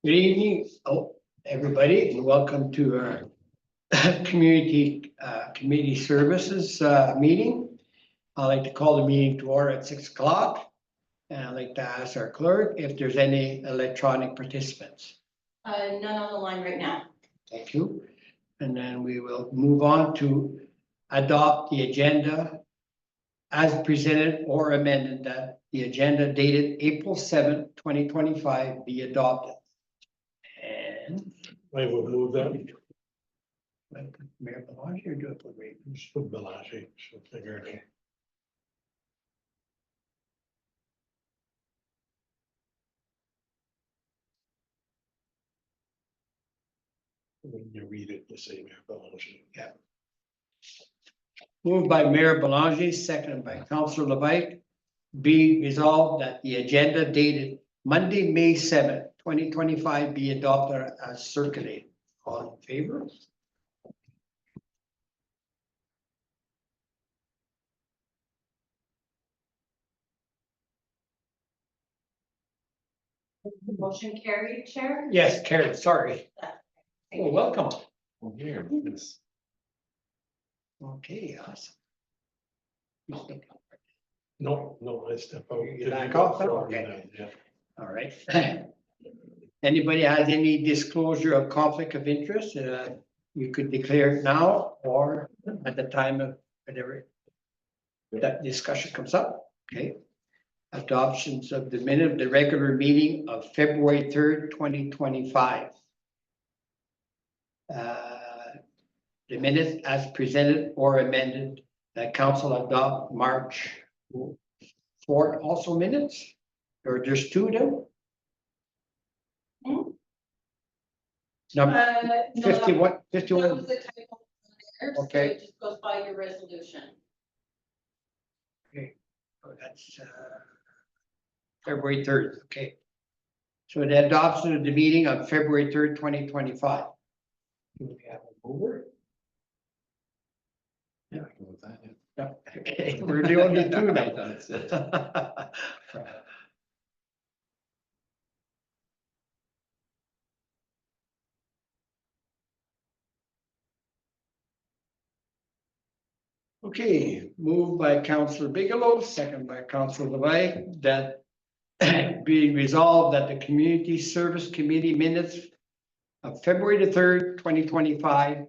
Good evening, everybody, and welcome to our community services meeting. I'd like to call the meeting to order at 6 o'clock. And I'd like to ask our clerk if there's any electronic participants. None on the line right now. Thank you. And then we will move on to adopt the agenda as presented or amended, that the agenda dated April 7th, 2025 be adopted. And I would move that. Mayor Belanger, do it for me. Just put Balaji, she'll figure it out. When you read it, you say Mayor Balaji. Yeah. Moved by Mayor Belanger, seconded by Councilor Levite. Be resolved that the agenda dated Monday, May 7th, 2025 be adopted as circulated. All in favor? Motion carried, Chair. Yes, Karen, sorry. Oh, welcome. Oh, here, yes. Okay, awesome. No, I step out. You back off now? Okay. Yeah. All right. Anybody has any disclosure of conflict of interest, you could declare it now or at the time of whatever that discussion comes up, okay? Adoptions of the minute of the regular meeting of February 3rd, 2025. The minutes as presented or amended that council adopt March 4th also minutes, or there's two of them? Number No, 51, that 51, was the typo there, so Okay. it just goes by your resolution. oh, that's February 3rd, okay. So the adoption of the meeting on February 3rd, 2025. Do we have a mover? Yeah, I can move that, yeah. No, okay, we're the only two now. That's it. Okay, moved by Councillor Bigelow, second by Councillor Levite, that be resolved that the Community Service Committee minutes of February the 3rd, 2025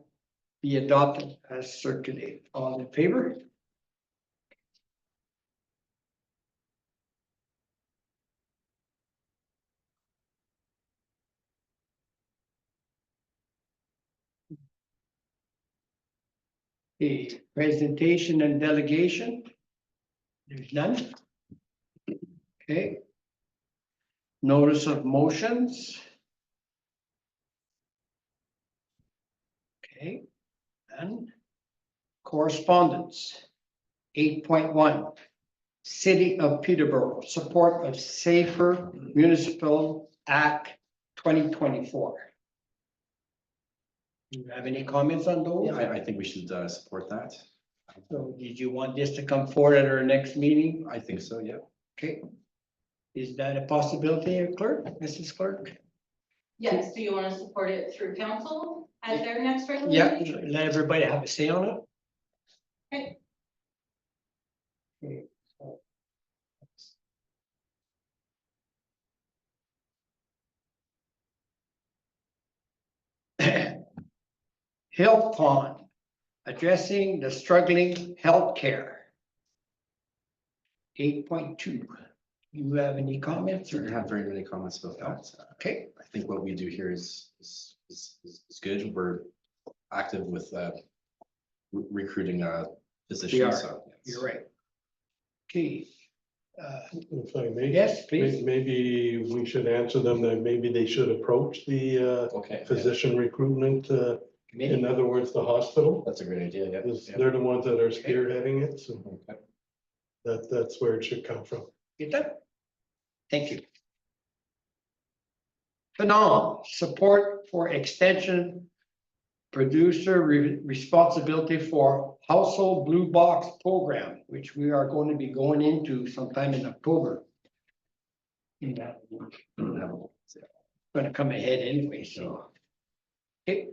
be adopted as circulated. All in favor? Okay, presentation and delegation. There's none. Okay. Notice of motions. Okay, and correspondence. 8.1, City of Peterborough, support of Safer Municipal Act 2024. Do you have any comments on those? Yeah, I think we should support that. So did you want this to come forward at our next meeting? I think so, yeah. Okay. Is that a possibility, Clerk, Mrs. Clerk? Yes, do you want to support it through council at their next regular Yeah, meeting? let everybody have a say on it. Okay. Okay. Health Fund, addressing the struggling healthcare. 8.2, you have any comments? Didn't have very many comments about that. Okay, I think what we do here is good. We're active with recruiting physicians. We are. So yes. you're right. Okay. If I may. Yes, please. Maybe we should answer them that maybe they should approach the Okay. physician recruitment, in Committee. other words, the hospital. That's a great idea. Yeah. Because Yeah. they're the ones that are spearheading it, so Okay. that's where it should come from. Get that? Thank you. Phenom, support for extension producer responsibility for household blue box program, which we are going to be going into sometime in October. In that. gonna come ahead anyway, so. Okay.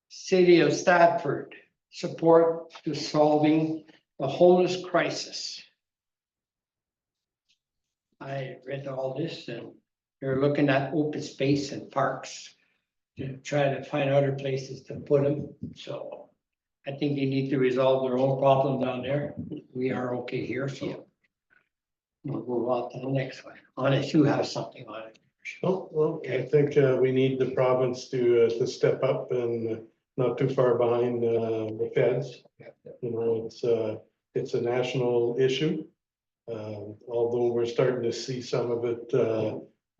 City of Stratford, support to solving the homeless crisis. I read all this and they're looking at open space and parks to try to find other places to put them, so. I think they need to resolve their own problem down there. We are okay here, so. We'll move on to the next one, unless you have something on it. Oh, well, I think we need the province to step up and not too far behind the feds. You know, it's a national issue. Although we're starting to see some of it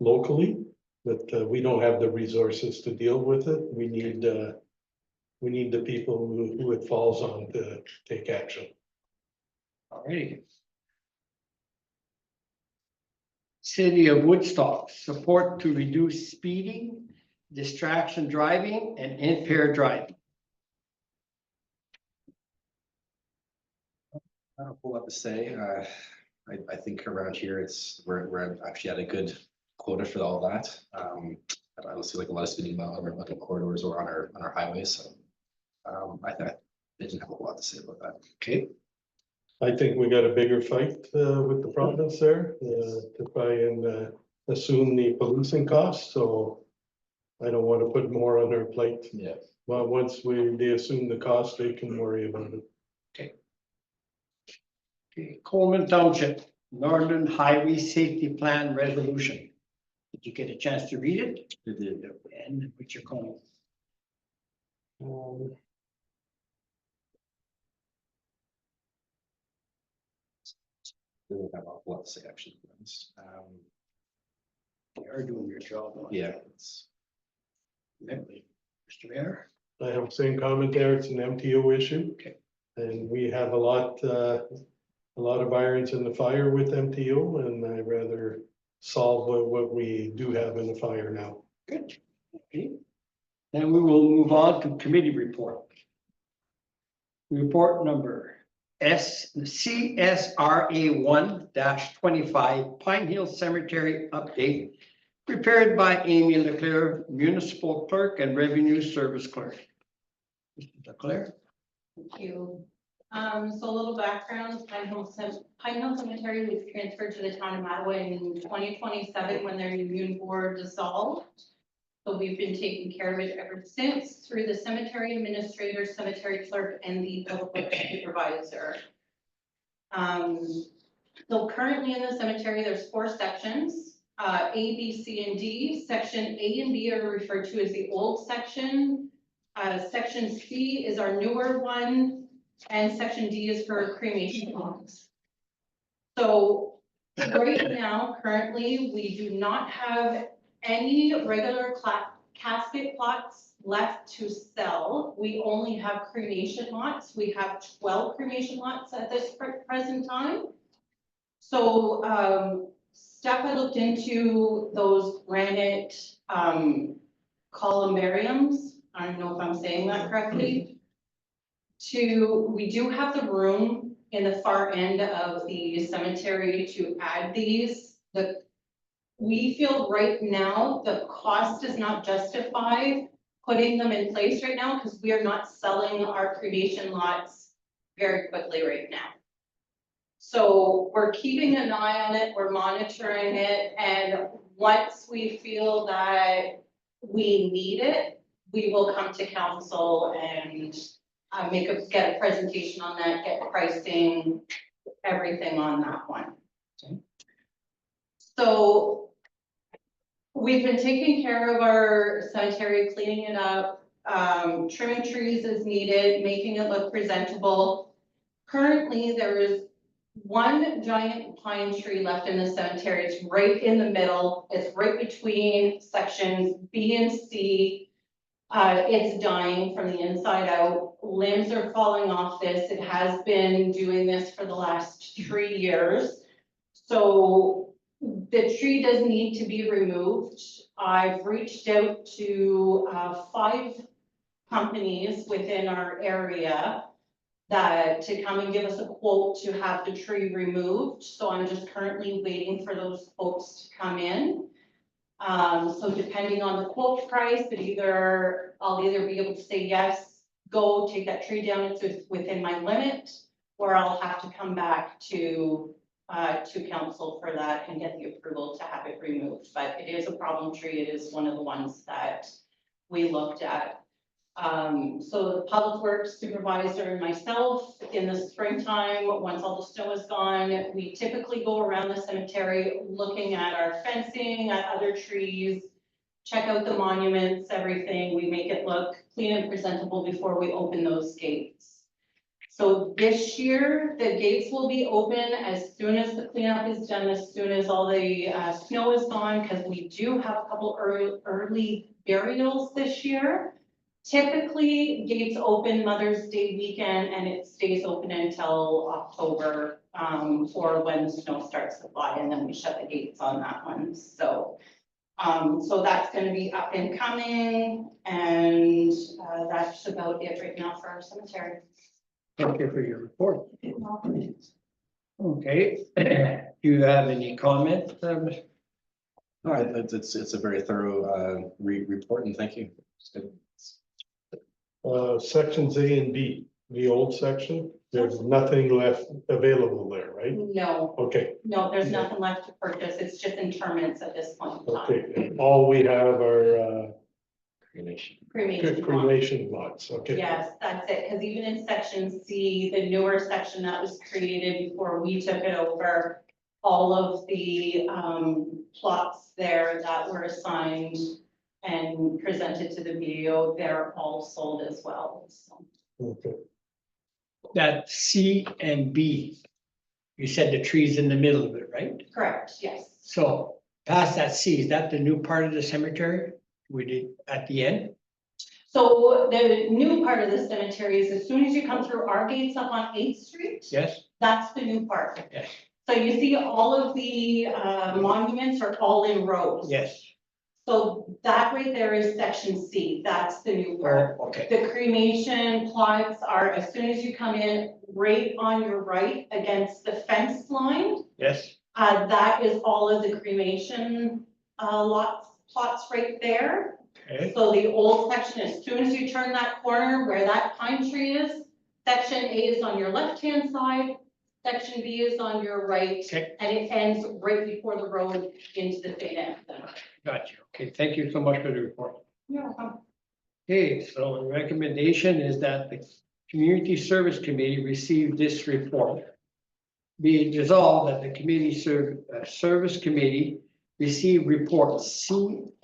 locally, but we don't have the resources to deal with it. We need the people who it falls on to take action. Alrighty. City of Woodstock, support to reduce speeding, distraction driving, and impaired driving. I don't know what to say. I think around here we're actually at a good quota for all that. I don't see like a lot of speeding on our corridors or on our highways. So I didn't have a lot to say about that. Okay. I think we got a bigger fight with the province there to try and assume the policing costs, so I don't want to put more on their plate. Yeah. Well, once they assume the cost, they can worry about it. Okay, Coleman Township, Northern Highway Safety Plan Resolution. Did you get a chance to read it? It did. And what's your comment? Didn't have a lot to say actually. To be honest. You are doing your job. Yeah, it's Mr. Mayor? I have the same comment there. It's an MTO issue. Okay. And we have a lot of irons in the fire with MTO, and I'd rather solve what we do have in the fire now. Good. Okay. Then we will move on to committee report. Report number CSRA 1-25 Pine Hill Cemetery update, prepared by Amy Leclerc, Municipal Clerk and Revenue Service Clerk. Mr. Leclerc? Thank you. So a little background, Pine Hill Cemetery was transferred to the town of Mattawa in 2027 when their union board dissolved. So we've been taking care of it ever since through the cemetery administrator, cemetery clerk, and the public works supervisor. So currently in the cemetery, there's 4 sections, A, B, C, and D. Section A and B are referred to as the old section. Section C is our newer one, and section D is for cremation plots. So right now, currently, we do not have any regular casket plots left to sell. We only have cremation lots. We have 12 cremation lots at this present time. So Steph had looked into those granite columbariums. I don't know if I'm saying that correctly. We do have the room in the far end of the cemetery to add these. We feel right now the cost does not justify putting them in place right now because we are not selling our cremation lots very quickly right now. So we're keeping an eye on it, we're monitoring it, and once we feel that we need it, we will come to council and get a presentation on that, get pricing, everything on that one. Okay. So we've been taking care of our cemetery, cleaning it up, trimming trees as needed, making it look presentable. Currently, there is one giant pine tree left in the cemetery. It's right in the middle. It's right between sections B and C. It's dying from the inside out. Limbs are falling off this. It has been doing this for the last 3 years. So the tree does need to be removed. I've reached out to 5 companies within our area to come and give us a quote to have the tree removed. So I'm just currently waiting for those quotes to come in. So depending on the quote price, I'll either be able to say, yes, go take that tree down, it's within my limit, or I'll have to come back to council for that and get the approval to have it removed. But it is a problem tree. It is one of the ones that we looked at. So the public works supervisor and myself in the springtime, once all the snow is gone, we typically go around the cemetery looking at our fencing, at other trees, check out the monuments, everything. We make it look clean and presentable before we open those gates. So this year, the gates will be open as soon as the cleanup is done, as soon as all the snow is gone, because we do have a couple early burials this year. Typically, gates open Mother's Day weekend and it stays open until October for when the snow starts to fly, and then we shut the gates on that one. So that's gonna be up and coming, and that's about it right now for our cemetery. Thank you for your report. Okay, do you have any comments? No, it's a very thorough report, and thank you. It's good. Sections A and B, the old section, there's nothing left available there, right? No, Okay, there's nothing left to purchase. It's just interments at this point in time. okay, all we have are Cremation. Cremation. cremation lots, okay. Yes, that's it, because even in section C, the newer section that was created before we took it over, all of the plots there that were assigned and presented to the VO, they're all sold as well, so. Okay. That C and B, you said the tree's in the middle of it, right? Correct, yes. So past that C, is that the new part of the cemetery? We did at the end? So the new part of the cemetery is as soon as you come through our gates up on 8th Street, Yes? that's the new part. Yes. So you see all of the monuments are all in rows. Yes. So that right there is section C, that's the new part. Oh, okay. The cremation plots are as soon as you come in, right on your right against the fence line. Yes. That is all of the cremation plots right there. Okay. So the old section, as soon as you turn that corner where that pine tree is, section A is on your left-hand side, section B is on your right, Okay. and it ends right before the road into the St. Anthony. Got you. Okay, thank you so much for the report. You're welcome. Okay, so the recommendation is that the Community Service Committee receive this report. Be it resolved that the Service Committee receive report CSRO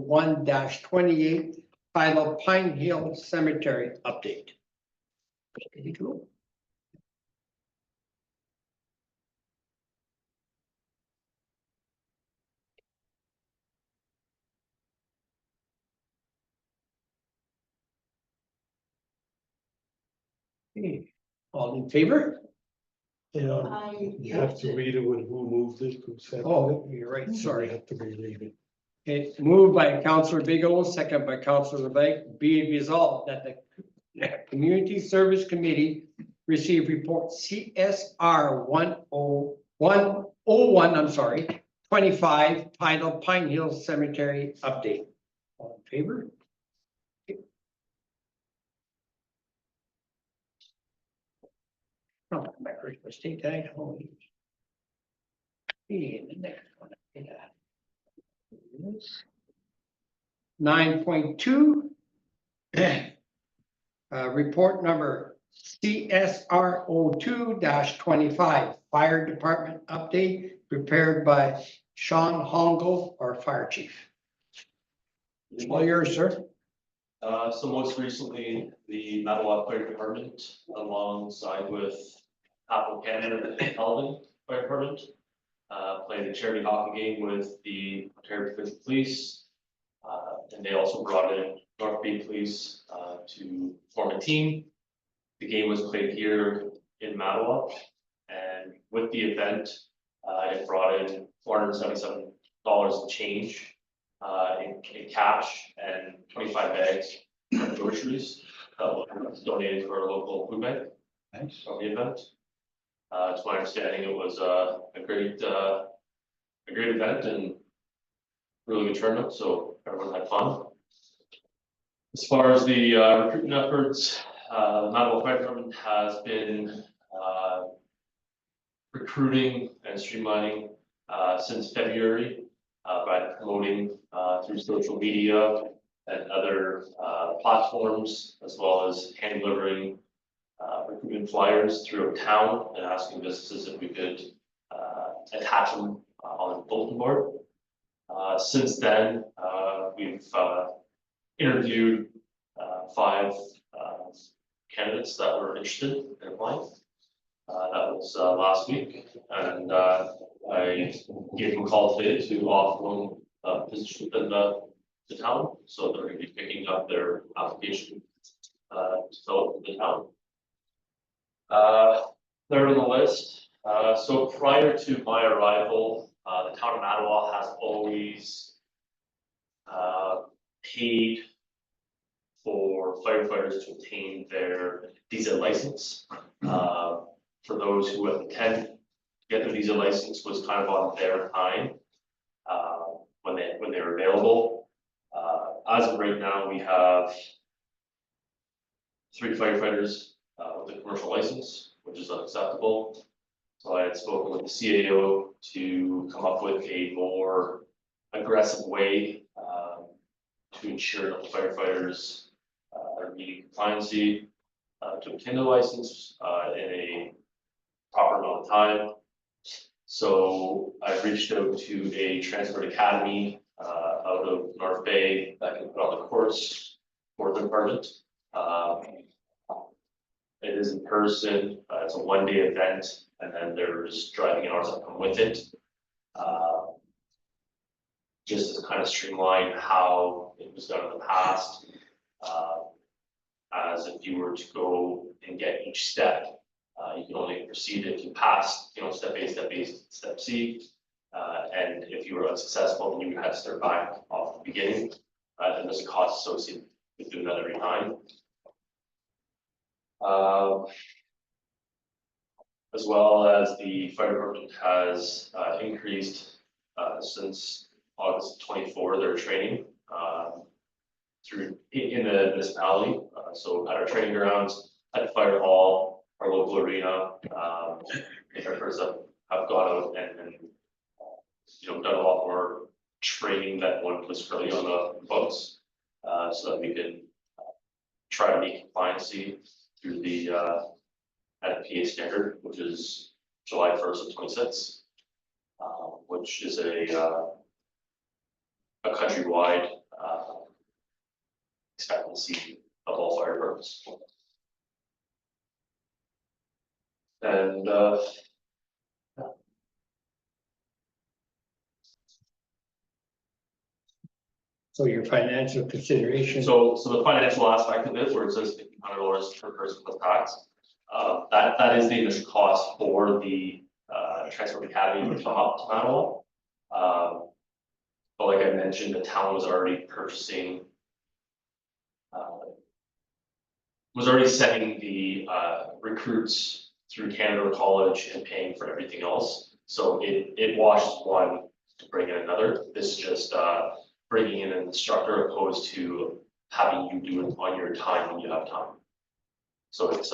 1-28 titled Pine Hill Cemetery Update. Pretty cool. Okay, all in favor? Yeah, you have to read it with who moved it, who said. Oh, you're right, You sorry. have to reread it. Okay, moved by Councillor Bigelow, second by Councillor LeBlanc, be it resolved that the Community Service Committee receive report CSR 101, 25 titled Pine Hill Cemetery Update. All in favor? Oh, my first mistake, I know. Okay, the next one. 9.2. Report number CSRO 2-25, Fire Department Update, prepared by Sean Hongle, our Fire Chief. All yours, sir. So most recently, the Mattawa Fire Department, alongside with Apple Canada and Alden Fire Department, played a charity hockey game with the Ontario Provincial Police. And they also brought in North Bay Police to form a team. The game was played here in Mattawa, and with the event, it brought in $477 in change in cash and 25 bags of groceries that was donated for a local food bank Nice. from the event. To my understanding, it was a great event, and really good turnout, so everyone had fun. As far as the recruitment efforts, the Manawa Fire Department has been recruiting and streamlining since February by promoting through social media and other platforms, as well as hand delivering recruitment flyers throughout town and asking businesses if we could attach them on the bulletin board. Since then, we've interviewed 5 candidates that were interested in applying. That was last week, and I gave them a call today to offer them a position within the town, so they're going to be picking up their application to fill up the town. Third on the list. So prior to my arrival, the town of Mattawa has always paid for firefighters to obtain their diesel license. For those who at the time get their diesel license was kind of on their time when they were available. As of right now, we have 3 firefighters with a commercial license, which is unacceptable. So I had spoken with the CAO to come up with a more aggressive way to ensure that firefighters are meeting compliancy to obtain the license in a proper amount of time. So I reached out to a transport academy out of North Bay that can put on the course for the department. It is in person, it's a 1-day event, and then there's driving hours that come with it. Just to kind of streamline how it was done in the past. As if you were to go and get each step, you can only proceed if you pass, step A, step B, step C. And if you were unsuccessful, then you would have to start back off the beginning. And there's a cost associated with doing that every time. As well as the fire department has increased since August 24 their training through in the municipality. So at our training grounds, at the fire hall, our local arena, firefighters have gone out and done a lot more training that one was currently on the books, so that we can try to meet compliancy through the NFPA standard, which is July 1st of 26, which is a countrywide expectancy of all fire departments. And So your financial consideration. so the financial aspect of it, where it says $1,500 per person plus tax, that is the initial cost for the Transport Academy to come up to Mattawa. But like I mentioned, the town was already purchasing, was already sending the recruits through Canada College and paying for everything else. So it washes one to bring in another. This is just bringing in an instructor opposed to having you do it on your time when you have time. So it's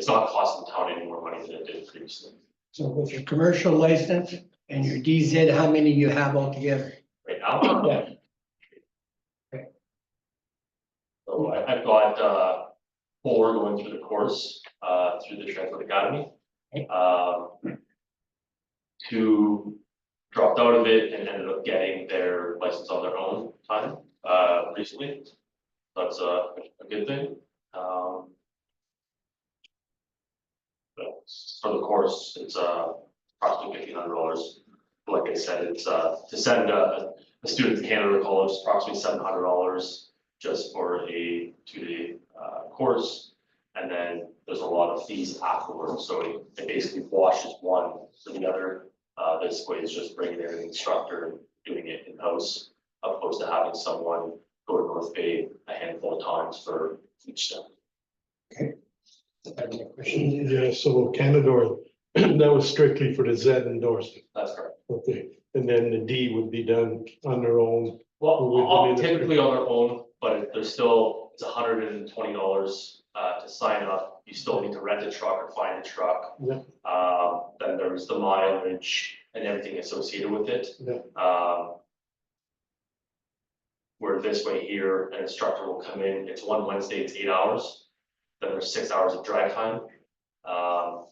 not costing the town any more money than it did previously. So with your commercial license and your DZ, how many you have altogether? Right now, Yeah. so I've got 4 going through the course through the Transport Academy. 2 dropped out of it and ended up getting their license on their own time recently. That's a good thing. But for the course, it's approximately $1,500. Like I said, it's to send a student to Canada College, it's approximately $700 just for a 2-day course. And then there's a lot of fees afterwards. So it basically washes one for the other. This way is just bringing in an instructor and doing it in-house, opposed to having someone go to North Bay a handful of times for each step. Any questions? Yeah, so Canadore, that was strictly for the Z endorsement. That's correct. Okay, and then the D would be done on their own. Well, With the all ministry. typically on their own, but there's still, it's $120 to sign up. You still need to rent a truck or find a truck. Yeah. Then there's the mileage and everything associated with it. Yeah. Where this way here, an instructor will come in, it's one Wednesday, it's 8 hours. Then there's 6 hours of drive time,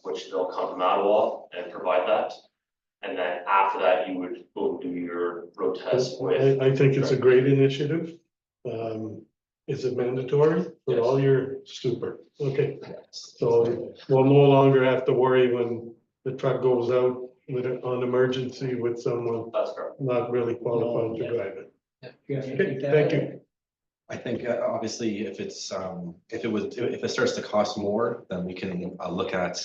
which they'll come to Mattawa and provide that. And then after that, you would go do your road test with. I think it's a great initiative. Is it mandatory for all your super? Okay, so we'll no longer have to worry when the truck goes out with on emergency with someone That's correct. not really qualified to drive it. You have to Okay, take that thank away. you. I think obviously if it's, if it starts to cost more, then we can look at,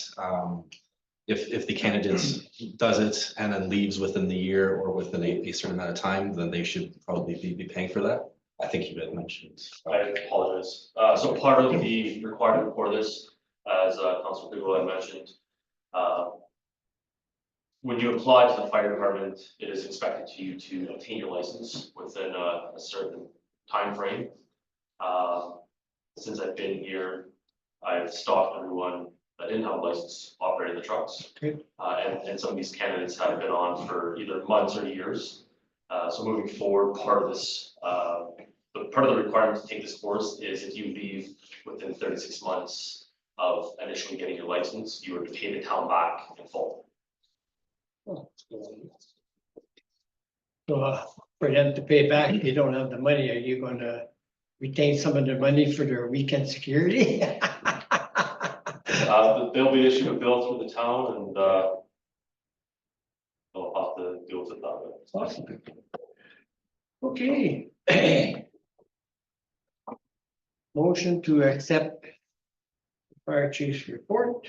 if the candidate does it and then leaves within the year or within a certain amount of time, then they should probably be paying for that. I think you had mentioned. I apologize. So part of the requirement for this, as Councilor Pivoy had mentioned, when you apply to the fire department, it is expected to you to obtain your license within a certain time frame. Since I've been here, I've stopped everyone that didn't have a license operating the trucks. Okay. And some of these candidates have been on for either months or years. So moving forward, part of this, part of the requirement to take this course is if you leave within 36 months of initially getting your license, you are to pay the town back in full. So for them to pay back, if you don't have the money, are you gonna retain some of the money for their weekend security? They'll be issued a bill through the town and they'll have to deal with it that way. Awesome. Okay. Motion to accept fire chief's report.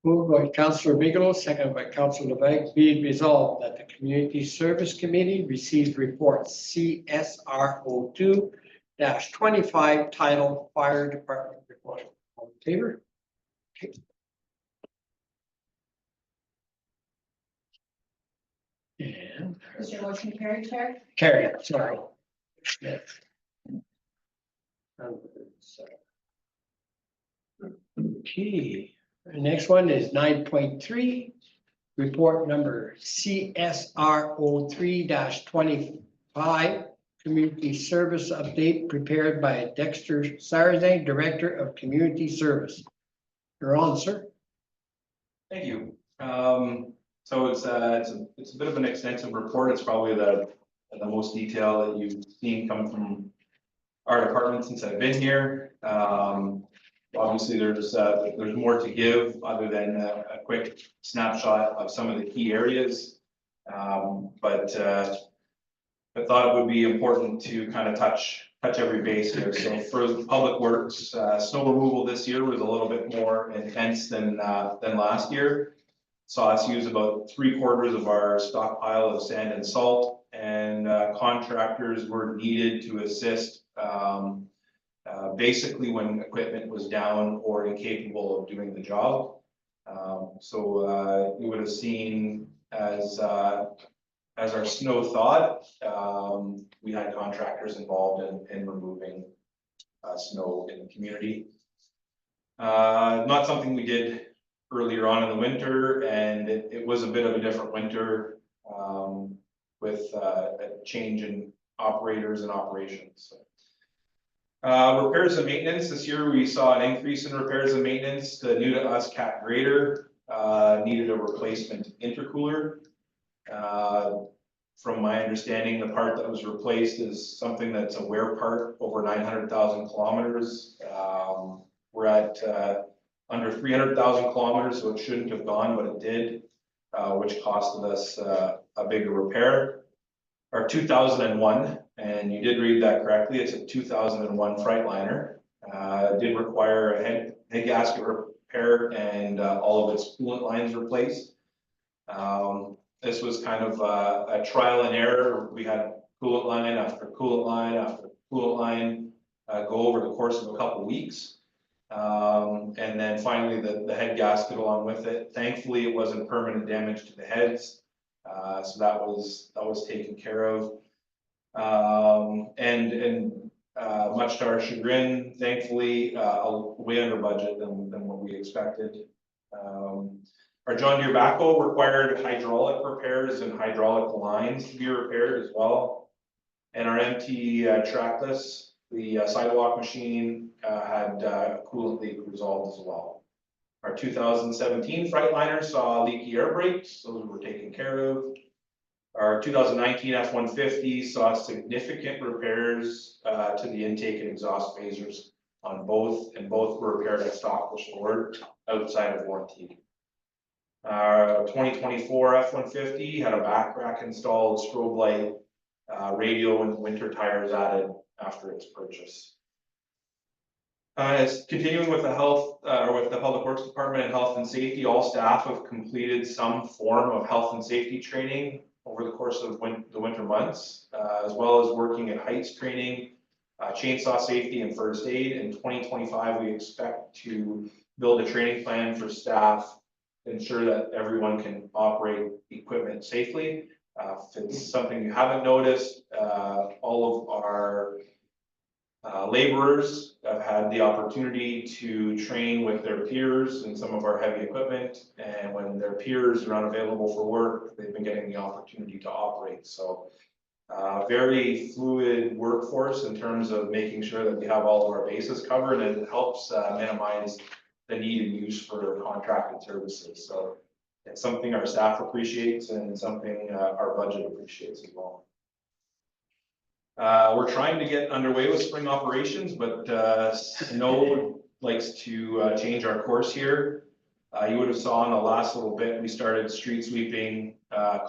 Moved by Councillor Bigelow, seconded by Councillor Levesque, be it resolved that the Community Service Committee receives report CSRO 2-25 titled Fire Department Report. All in favor? Okay. And Is your motion carried, Chair? carry, sorry. Okay, the next one is 9.3, report number CSRO 3-25, community service update prepared by Dexter Sarzan, Director of Community Service. You're on, sir. Thank you. So it's a bit of an extensive report. It's probably the most detail that you've seen come from our department since I've been here. Obviously, there's more to give other than a quick snapshot of some of the key areas. But I thought it would be important to kind of touch every base here. So for the public works, snow removal this year was a little bit more intense than last year. Saw us use about 3/4 of our stockpile of sand and salt, and contractors were needed to assist basically when equipment was down or incapable of doing the job. So you would have seen as our snow thawed, we had contractors involved in removing snow in the community. Not something we did earlier on in the winter, and it was a bit of a different winter with a change in operators and operations. Repairs and maintenance, this year we saw an increase in repairs and maintenance. The new to us Cat Grader needed a replacement intercooler. From my understanding, the part that was replaced is something that's a wear part over 900,000 kilometers. We're at under 300,000 kilometers, so it shouldn't have gone, but it did, which costed us a bigger repair. Our 2001, and you did read that correctly, it's a 2001 Freightliner. Did require a head gasket repair and all of its coolant lines replaced. This was kind of a trial and error. We had coolant line after coolant line after coolant line go over the course of a couple weeks. And then finally the head gasket along with it. Thankfully, it wasn't permanent damage to the heads. So that was taken care of. Much to our chagrin, thankfully, way under budget than what we expected. Our John Deere backhoe required hydraulic repairs and hydraulic lines to be repaired as well. And our MT trackless, the sidewalk machine, had coolant leak resolved as well. Our 2017 Freightliner saw leaky air brakes, those were taken care of. Our 2019 F-150 saw significant repairs to the intake and exhaust phasers on both, and both were repaired at stock restored outside of warranty. 2024 F-150 had a back rack installed, strobe light, radio and winter tires added after its purchase. As continuing with the health, with the Public Works Department and Health and Safety, all staff have completed some form of health and safety training over the course of the winter months, as well as working at heights training, chainsaw safety and first aid. In 2025, we expect to build a training plan for staff to ensure that everyone can operate equipment safely. If it's something you haven't noticed, all of our laborers have had the opportunity to train with their peers in some of our heavy equipment, and when their peers are unavailable for work, they've been getting the opportunity to operate. So very fluid workforce in terms of making sure that we have all of our bases covered, and it helps minimize the need and use for contracted services. So it's something our staff appreciates and something our budget appreciates as well. We're trying to get underway with spring operations, but snow likes to change our course here. You would have saw in the last little bit, we started street sweeping,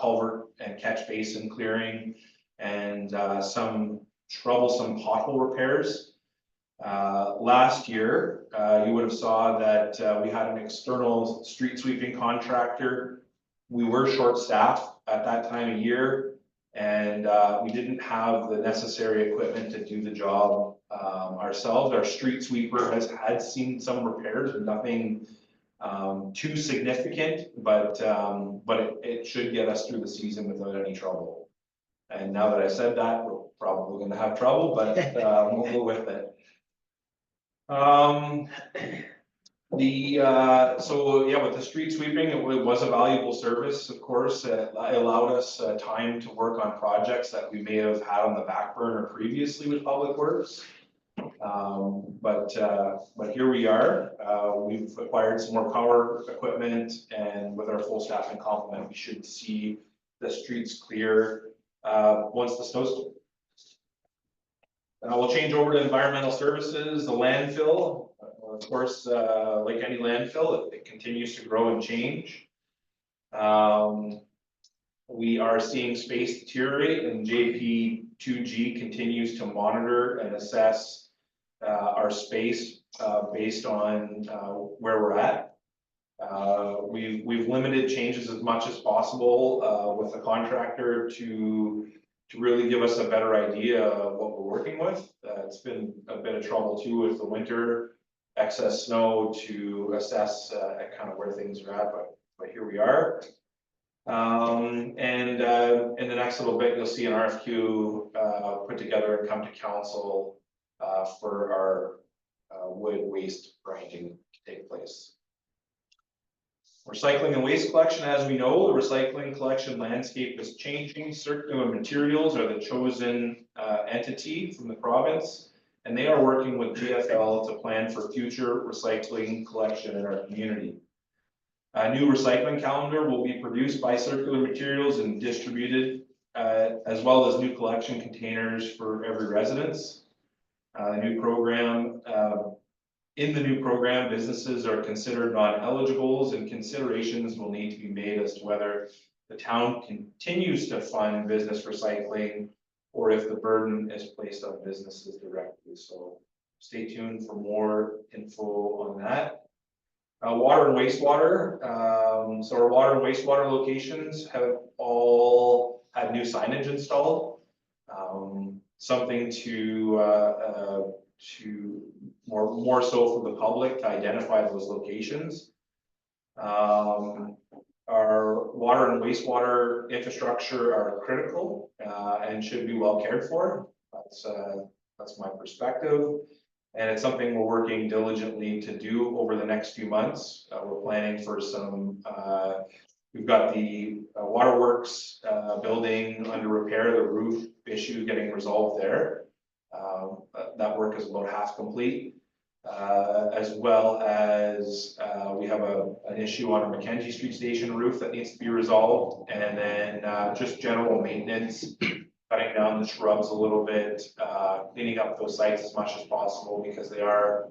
culvert and catch basin clearing, and some troublesome pothole repairs. Last year, you would have saw that we had an external street sweeping contractor. We were short-staffed at that time of year, and we didn't have the necessary equipment to do the job ourselves. Our street sweeper had seen some repairs, but nothing too significant, but it should get us through the season without any trouble. And now that I said that, we're probably going to have trouble, but we'll go with it. So yeah, with the street sweeping, it was a valuable service, of course. It allowed us time to work on projects that we may have had on the back burner previously with Public Works. But here we are. We've acquired some more power equipment, and with our full staffing complement, we should see the streets clear once the snowstorm. We'll change over to environmental services, the landfill. Of course, like any landfill, it continues to grow and change. We are seeing space deteriorate, and JP2G continues to monitor and assess our space based on where we're at. We've limited changes as much as possible with the contractor to really give us a better idea of what we're working with. It's been a bit of trouble too with the winter, excess snow to assess kind of where things are at, but here we are. And in the next little bit, you'll see an RFQ put together and come to council for our wood waste grinding to take place. Recycling and waste collection, as we know, the recycling collection landscape is changing. Circular Materials are the chosen entity from the province, and they are working with GFL to plan for future recycling collection in our community. A new recycling calendar will be produced by Circular Materials and distributed, as well as new collection containers for every residence. In the new program, businesses are considered non-eligibles, and considerations will need to be made as to whether the town continues to fund business recycling or if the burden is placed on businesses directly. So stay tuned for more info on that. Water and wastewater, so our water and wastewater locations have all had new signage installed. Something to more so for the public to identify those locations. Our water and wastewater infrastructure are critical, and should be well cared for. That's my perspective. And it's something we're working diligently to do over the next few months. We're planning for some, we've got the waterworks building under repair, the roof issue getting resolved there. That work is about half complete. As well as we have an issue on our Mackenzie Street Station roof that needs to be resolved. And then just general maintenance, cutting down the shrubs a little bit, cleaning up those sites as much as possible because they are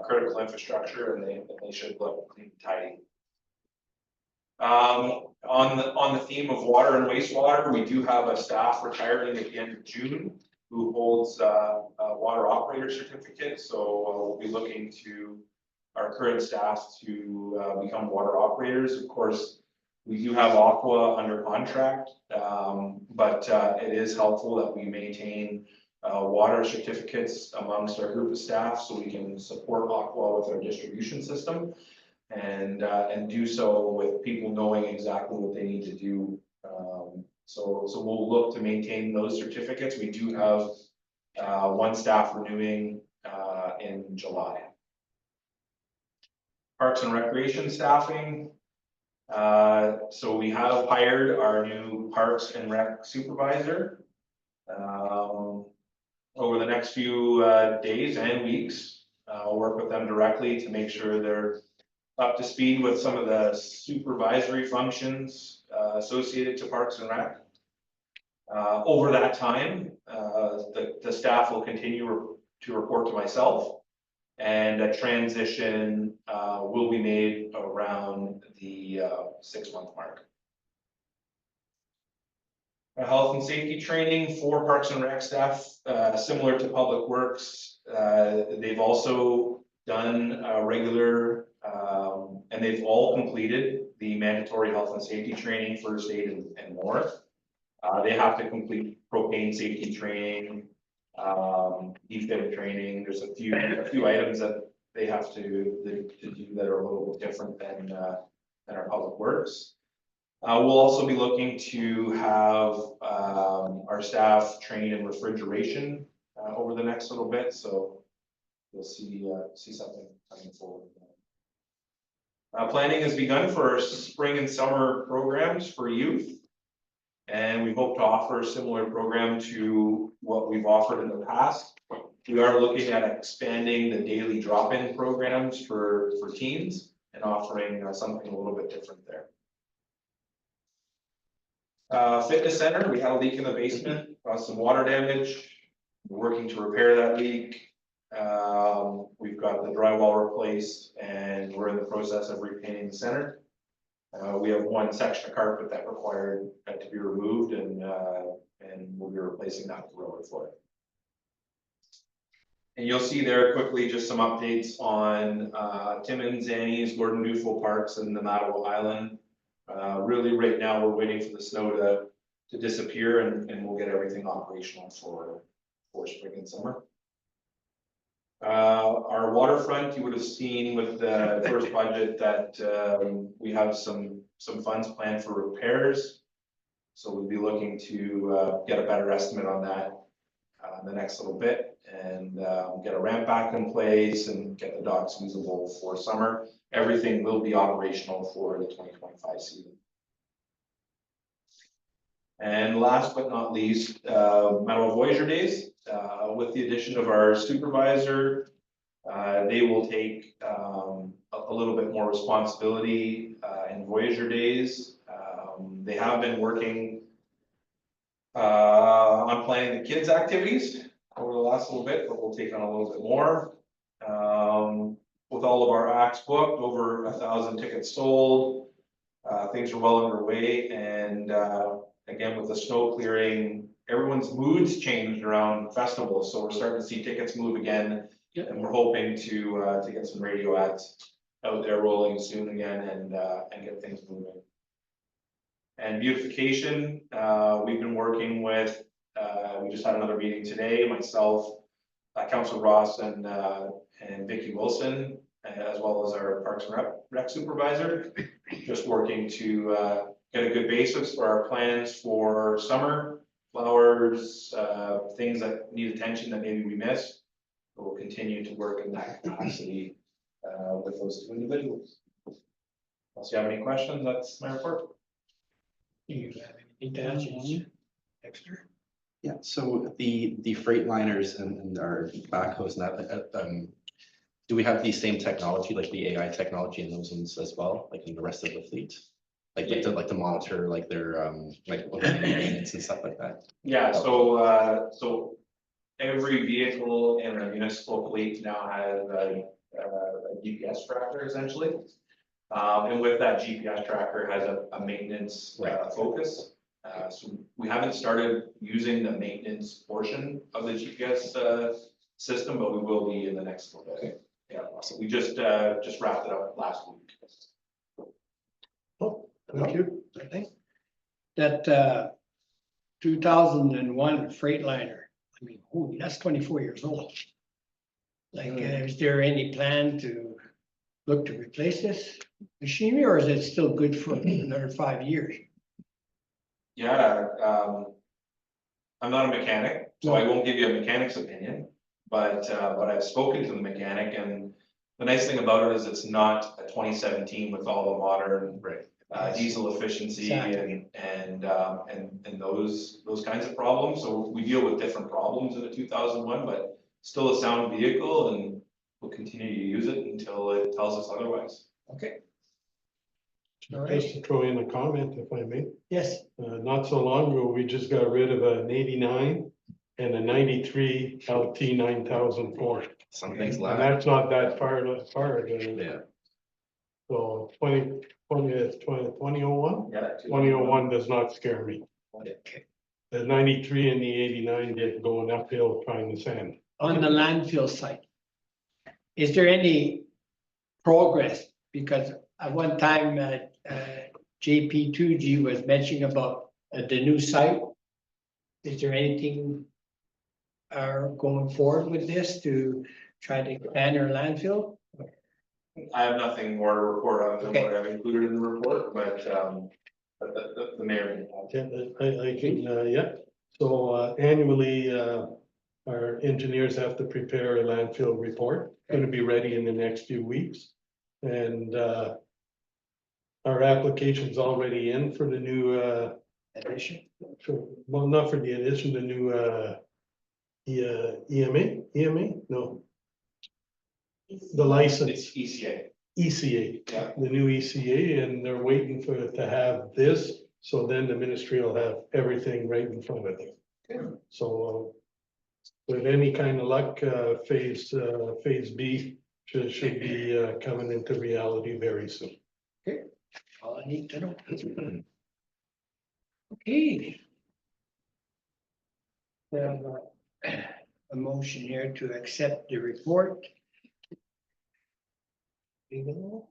critical infrastructure and they should look clean and tidy. On the theme of water and wastewater, we do have a staff retiring at the end of June who holds a water operator certificate. So we'll be looking to our current staff to become water operators. Of course, we do have Aqua under contract, but it is helpful that we maintain water certificates amongst our group of staff so we can support Aqua with our distribution system and do so with people knowing exactly what they need to do. So we'll look to maintain those certificates. We do have one staff renewing in July. Parks and Recreation staffing. So we have hired our new Parks and Rec supervisor. Over the next few days and weeks, I'll work with them directly to make sure they're up to speed with some of the supervisory functions associated to Parks and Rec. Over that time, the staff will continue to report to myself, and a transition will be made around the 6-month mark. Health and safety training for Parks and Rec staff, similar to Public Works. They've also done regular, and they've all completed the mandatory health and safety training, first aid and more. They have to complete propane safety training, defib training. There's a few items that they have to do that are a little bit different than our Public Works. We'll also be looking to have our staff trained in refrigeration over the next little bit, so you'll see something coming forward. Planning has begun for our spring and summer programs for youth, and we hope to offer a similar program to what we've offered in the past. We are looking at expanding the daily drop-in programs for teens and offering something a little bit different there. Fitness center, we had a leak in the basement, caused some water damage. We're working to repair that leak. We've got the drywall replaced and we're in the process of repainting the center. We have one section of carpet that required to be removed and we'll be replacing that with roller floor. And you'll see there quickly just some updates on Timmins, Annie's, Gordon Newful Parks and the Mattawa Island. Really right now we're waiting for the snow to disappear and we'll get everything operational for spring and summer. Our waterfront, you would have seen with the first budget that we have some funds planned for repairs. So we'll be looking to get a better estimate on that in the next little bit and get a ramp back in place and get the docks usable for summer. Everything will be operational for the 2025 season. And last but not least, Mattawa Voyageur Days. With the addition of our supervisor, they will take a little bit more responsibility in Voyageur Days. They have been working on planning the kids' activities over the last little bit, but we'll take on a little bit more. With all of our acts booked, over 1,000 tickets sold, things are well underway, and again, with the snow clearing, everyone's moods changed around festivals, so we're starting to see tickets move again, and we're hoping to get some radio ads out there rolling soon again and get things moving. And beautification, we've been working with, we just had another meeting today, myself, Council Ross and Vicky Wilson, as well as our Parks and Rec supervisor, just working to get a good basis for our plans for summer, flowers, things that need attention that maybe we missed. We'll continue to work in that capacity with those two individuals. Unless you have any questions, that's my report. Do you have anything to add, Jason? Dexter? Yeah, so the Freightliners and our backhoes and that, do we have the same technology, like the AI technology in those ones as well, like in the rest of the fleet? Like to monitor like their like maintenance and stuff like that? Yeah, so every vehicle in the municipal fleet now has a GPS tracker essentially. And with that GPS tracker has a maintenance focus. So we haven't started using the maintenance portion of the GPS system, but we will be in the next little bit. Yeah, so we just wrapped it up last week. Oh, thank you. I think that 2001 Freightliner, I mean, holy, that's 24 years old. Like, is there any plan to look to replace this machinery, or is it still good for another 5 years? Yeah, I'm not a mechanic, so I won't give you a mechanic's opinion, but I've spoken to the mechanic, and the nice thing about it is it's not a 2017 with all the modern diesel efficiency Exactly. and those kinds of problems. So we deal with different problems in a 2001, but still a sound vehicle, and we'll continue to use it until it tells us otherwise. Okay. Just to throw in a comment, if I may. Yes, Not so long ago, we just got rid of an 89 and a 93 LT 9004. Some things And last. that's not that far. Yeah. So 2001? Yeah. 2001 does not scare me. okay. The 93 and the 89 get going uphill trying to sand. On the landfill site, is there any progress? Because at one time, JP2G was mentioning about the new site. Is there anything going forward with this to try to expand our landfill? I have nothing more to report on than Okay. what I've included in the report, but the mayor. I can, yeah. So annually, our engineers have to prepare a landfill report. Going to be ready in the next few weeks. And our application's already in for the new, Addition? well, not for the addition, the new EMA? No, the license. It's ECA. ECA, Yeah. the new ECA, and they're waiting for it to have this, so then the ministry will have everything right in front of them. So, with any kind of luck, phase B should be coming into reality very soon. All I need to know. Okay. We have a motion here to accept the report. Legal.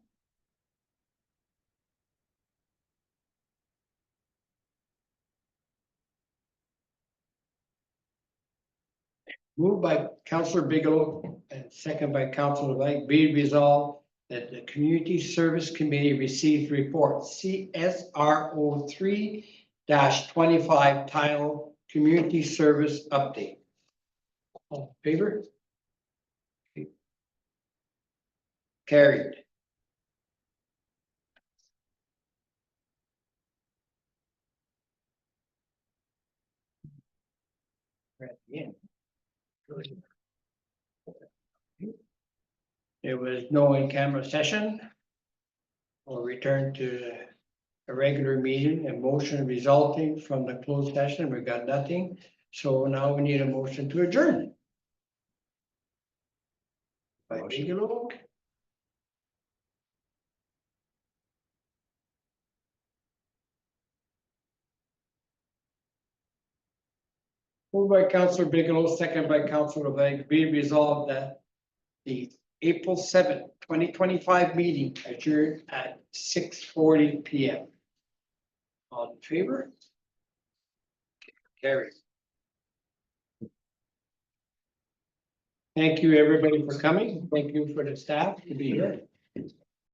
Moved by Councillor Bigelow and second by Councillor Lang, be resolved that the Community Service Committee received report CSRO 3-25 title Community Service Update. All in favor? Carried. We're at the end. There was no in-camera session. We'll return to a regular meeting, a motion resulting from the closed session. We got nothing. So now we need a motion to adjourn. By Bigelow. Moved by Councillor Bigelow, second by Councillor Lang, be resolved that the April 7th, 2025 meeting adjourned at 6:40 PM. All in favor? Carried. Thank you, everybody, for coming. Thank you for the staff to be here.